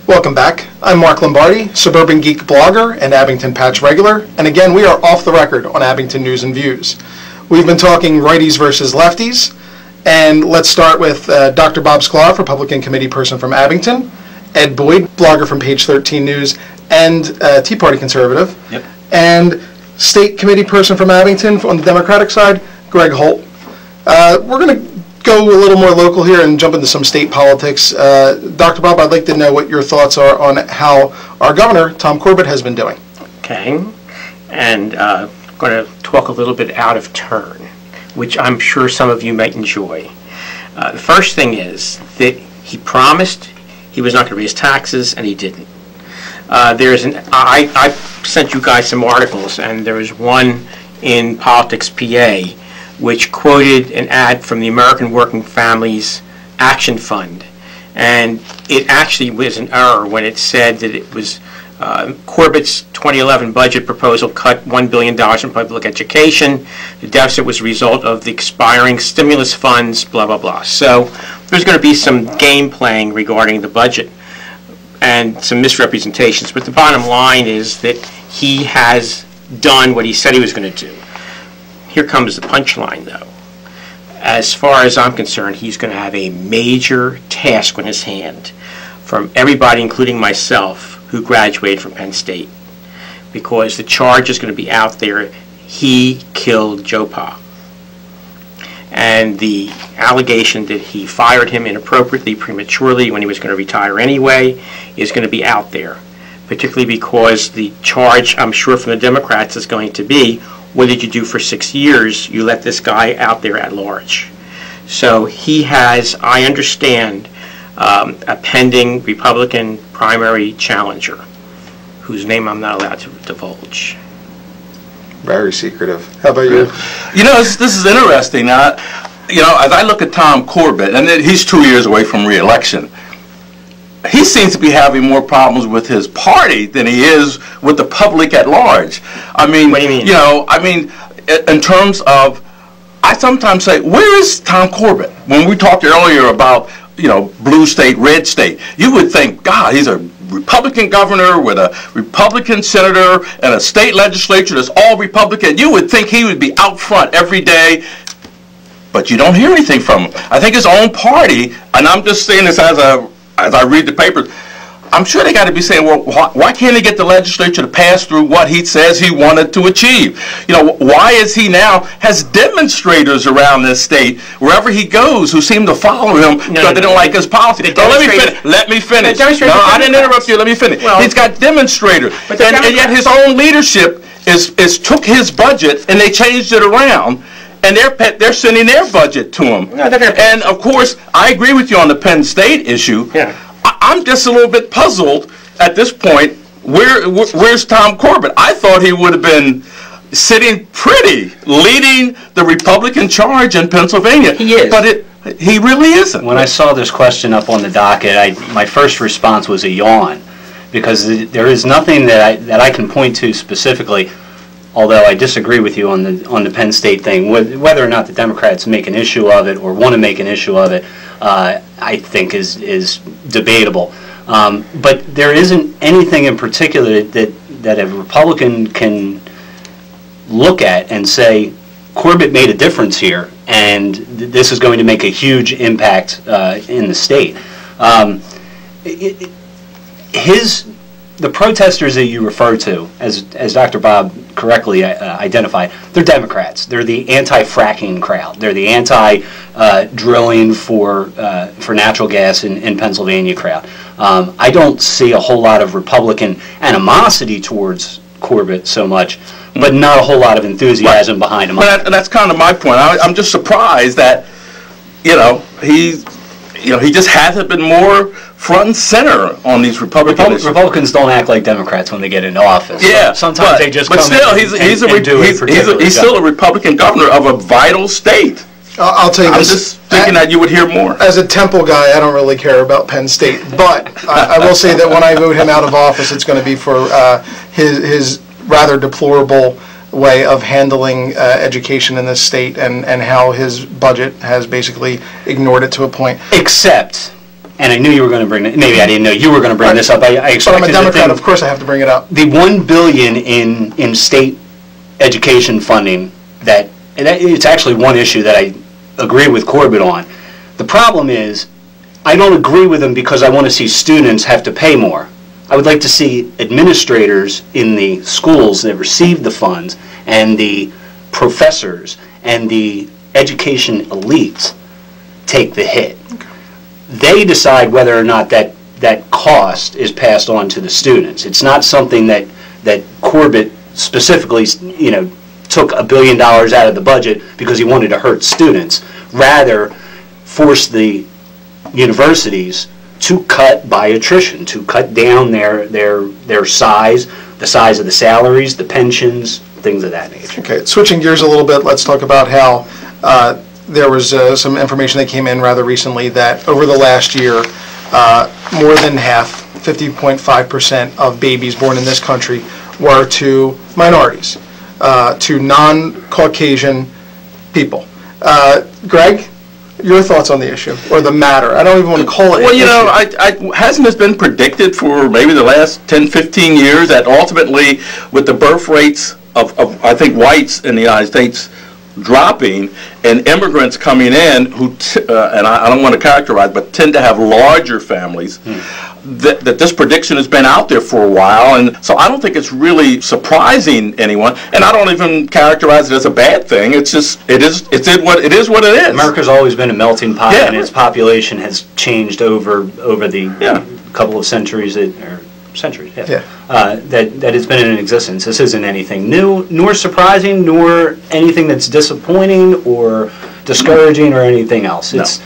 Welcome back. I'm Mark Lombardi, Suburban Geek blogger and Abington Patch regular, and again we are off the record on Abington News and Views. We've been talking righties versus lefties, and let's start with Dr. Bob Sklar, Republican Committee person from Abington, Ed Boyd, blogger from Page 13 News, and Tea Party conservative, and State Committee person from Abington on the Democratic side, Greg Holt. We're going to go a little more local here and jump into some state politics. Dr. Bob, I'd like to know what your thoughts are on how our governor, Tom Corbett, has been doing. Okay, and I'm going to talk a little bit out of turn, which I'm sure some of you might enjoy. The first thing is that he promised he was not going to raise taxes, and he didn't. I sent you guys some articles, and there was one in Politics PA which quoted an ad from the American Working Families Action Fund. And it actually was an error when it said that it was Corbett's 2011 budget proposal cut $1 billion in public education. The deficit was a result of the expiring stimulus funds, blah, blah, blah. So there's going to be some game playing regarding the budget and some misrepresentations. But the bottom line is that he has done what he said he was going to do. Here comes the punchline, though. As far as I'm concerned, he's going to have a major task on his hand from everybody, including myself, who graduated from Penn State, because the charge is going to be out there. He killed Joe Pa. And the allegation that he fired him inappropriately, prematurely, when he was going to retire anyway, is going to be out there, particularly because the charge, I'm sure, from the Democrats is going to be, what did you do for 6 years? You let this guy out there at large. So he has, I understand, a pending Republican primary challenger, whose name I'm not allowed to divulge. Very secretive. How about you? You know, this is interesting. As I look at Tom Corbett, and he's 2 years away from re-election, he seems to be having more problems with his party than he is with the public at large. I mean, what do you mean? In terms of, I sometimes say, where is Tom Corbett? When we talked earlier about, blue state, red state, you would think, God, he's a Republican governor with a Republican senator and a state legislature that's all Republican. You would think he would be out front every day, but you don't hear anything from him. I think his own party, and I'm just saying this as I read the papers, I'm sure they got to be saying, well, why can't he get the legislature to pass through what he says he wanted to achieve? Why is he now has demonstrators around this state, wherever he goes, who seem to follow him because they don't like his policy? Let me finish. No, I didn't interrupt you. Let me finish. Well, he's got demonstrators. And yet his own leadership is took his budget and they changed it around. And they're sending their budget to him. And of course, I agree with you on the Penn State issue. Yeah. I'm just a little bit puzzled at this point. Where's Tom Corbett? I thought he would have been sitting pretty, leading the Republican charge in Pennsylvania. He is. But he really isn't. When I saw this question up on the docket, my first response was a yawn, because there is nothing that I can point to specifically. Although I disagree with you on the Penn State thing, whether or not the Democrats make an issue of it or want to make an issue of it, I think is debatable. But there isn't anything in particular that a Republican can look at and say, Corbett made a difference here, and this is going to make a huge impact in the state. The protesters that you refer to, as Dr. Bob correctly identified, they're Democrats. They're the anti-fracking crowd. They're the anti-drilling for natural gas in Pennsylvania crowd. I don't see a whole lot of Republican animosity towards Corbett so much, but not a whole lot of enthusiasm behind him. And that's kind of my point. I'm just surprised that he just hasn't been more front and center on these Republican issues. Republicans don't act like Democrats when they get into office. Yeah, so sometimes they just come still, in he's still a Republican governor of a vital state. I'll tell you I'm this. just thinking that you would hear more. As a Temple guy, I don't really care about Penn State, but I will say that when I vote him out of office, it's going to be for his rather deplorable way of handling education in this state and how his budget has basically ignored it to a point. Except and I knew you were going to bring it, maybe I didn't know you were going to bring this up. I expected But I'm a Democrat, of course I have to bring it up. the $1 billion in state education funding, that it's actually one issue that I agree with Corbett on. The problem is, I don't agree with him because I want to see students have to pay more. I would like to see administrators in the schools that receive the funds and the professors and the education elites take the hit. They decide whether or not that cost is passed on to the students. It's not something that Corbett specifically, took $1 billion out of the budget because he wanted to hurt students. Rather, force the universities to cut by attrition, to cut down their size, the size of the salaries, the pensions, things of that nature. Okay, switching gears a little bit, let's talk about how there was some information that came in rather recently that over the last year, more than half, 50.5% of babies born in this country were to minorities, to non-Caucasian people. Greg, your thoughts on the issue, or the matter? I don't even want to call it Well, an issue. hasn't this been predicted for maybe the last 10, 15 years that ultimately with the birth rates of I think, whites in the United States dropping and immigrants coming in who, and I don't want to characterize, but tend to have larger families, that this prediction has been out there for a while, and so I don't think it's really surprising anyone, and I don't even characterize it as a bad thing. It's just, it is what it is. America's always been a melting pot, and its population has changed over the couple of centuries, that it's been in existence. This isn't anything new, nor surprising, nor anything that's disappointing or discouraging or anything else. It's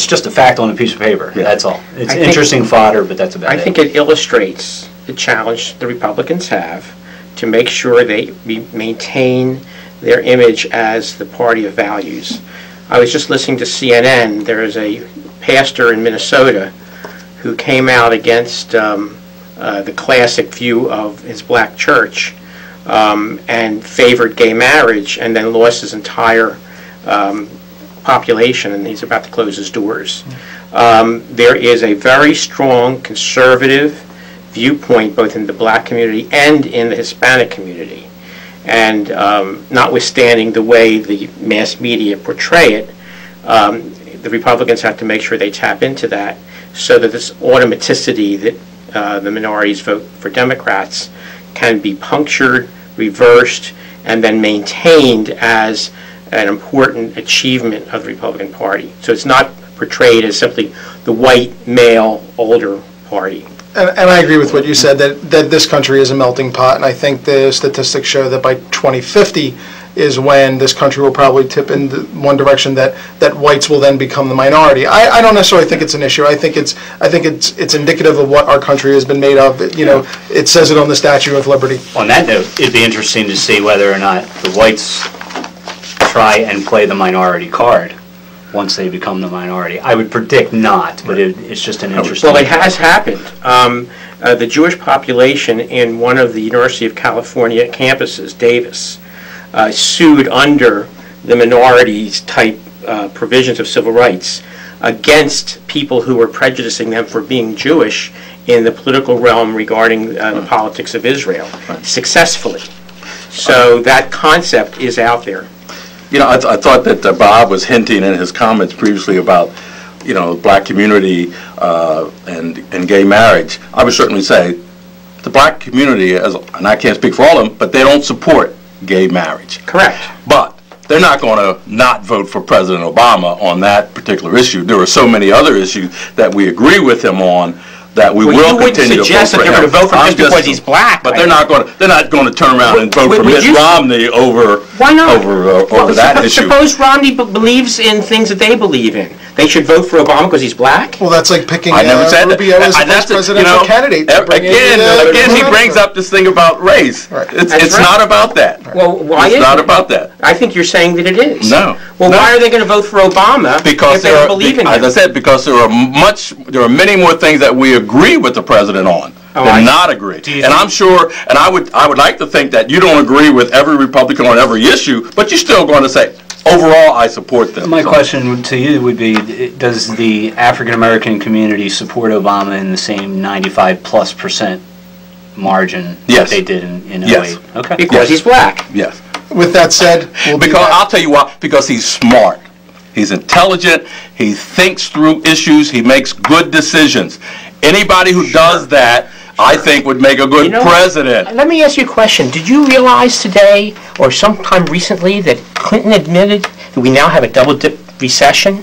just a fact on a piece of paper. Yeah. That's all. It's interesting fodder, but that's about it. I think it illustrates the challenge the Republicans have to make sure they maintain their image as the party of values. I was just listening to CNN. There is a pastor in Minnesota who came out against the classic view of his black church and favored gay marriage, and then lost his entire population, and he's about to close his doors. There is a very strong conservative viewpoint both in the black community and in the Hispanic community. And notwithstanding the way the mass media portray it, the Republicans have to make sure they tap into that so that this automaticity that the minorities vote for Democrats can be punctured, reversed, and then maintained as an important achievement of the Republican Party. So it's not portrayed as simply the white, male, older party. And I agree with what you said, that this country is a melting pot, and I think the statistics show that by 2050 is when this country will probably tip in one direction, that whites will then become the minority. I don't necessarily think it's an issue. I think it's indicative of what our country has been made of. It says it on the Statue of Liberty. On that note, it'd be interesting to see whether or not the whites try and play the minority card once they become the minority. I would predict not, but it's just an interesting... Well, it has happened. The Jewish population in one of the University of California campuses, Davis, sued under the minorities type provisions of civil rights against people who were prejudicing them for being Jewish in the political realm regarding the politics of Israel, successfully. So that concept is out there. I thought that Bob was hinting in his comments previously about, the black community and gay marriage. I would certainly say the black community, and I can't speak for all of them, but they don't support gay marriage. Correct. But they're not going to not vote for President Obama on that particular issue. There are so many other issues that we agree with him on that we will continue to vote for him. You wouldn't suggest that they're going to vote for him just because he's black. But they're not going to turn around and vote for Mitt Romney over that issue. Suppose Romney believes in things that they believe in. They should vote for Obama because he's black? Well, that's like picking Rubio as the vice presidential candidate. Again, he brings up this thing about race. Right. It's not about that. Well, why is it? It's not about that. I think you're saying that it is. No. Well, why are they going to vote for Obama if they don't believe in him? As I said, because there are many more things that we agree with the president on than not agree. And I'm sure, and I would like to think that you don't agree with every Republican on every issue, but you're still going to say, overall, I support them. My question to you would be, does the African American community support Obama in the same 95+% margin Yes. that they did in 08? Yes. Okay. Because he's black. Yes. With that said, we'll do Because that. I'll tell you why. Because he's smart. He's intelligent. He thinks through issues. He makes good decisions. Anybody who does that, I think, would make a good You know, president. Let me ask you a question. Did you realize today, or sometime recently, that Clinton admitted that we now have a double-dip recession?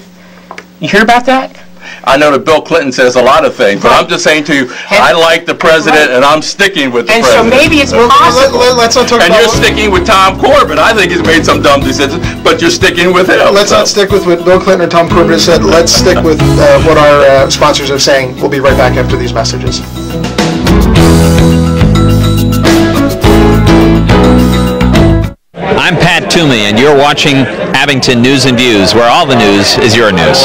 You hear about that? I know that Bill Clinton says a lot of things, but Right. I'm just saying to you, I like the president, Right. and I'm sticking with the And so president. maybe it's Well, possible. let's not talk And about you're sticking with Tom Corbett. I think he's made some dumb decisions, but you're sticking with him. Let's not stick with what Bill Clinton or Tom Corbett has said. Let's stick with what our sponsors are saying. We'll be right back after these messages. I'm Pat Toomey, and you're watching Abington News and Views, where all the news is your news.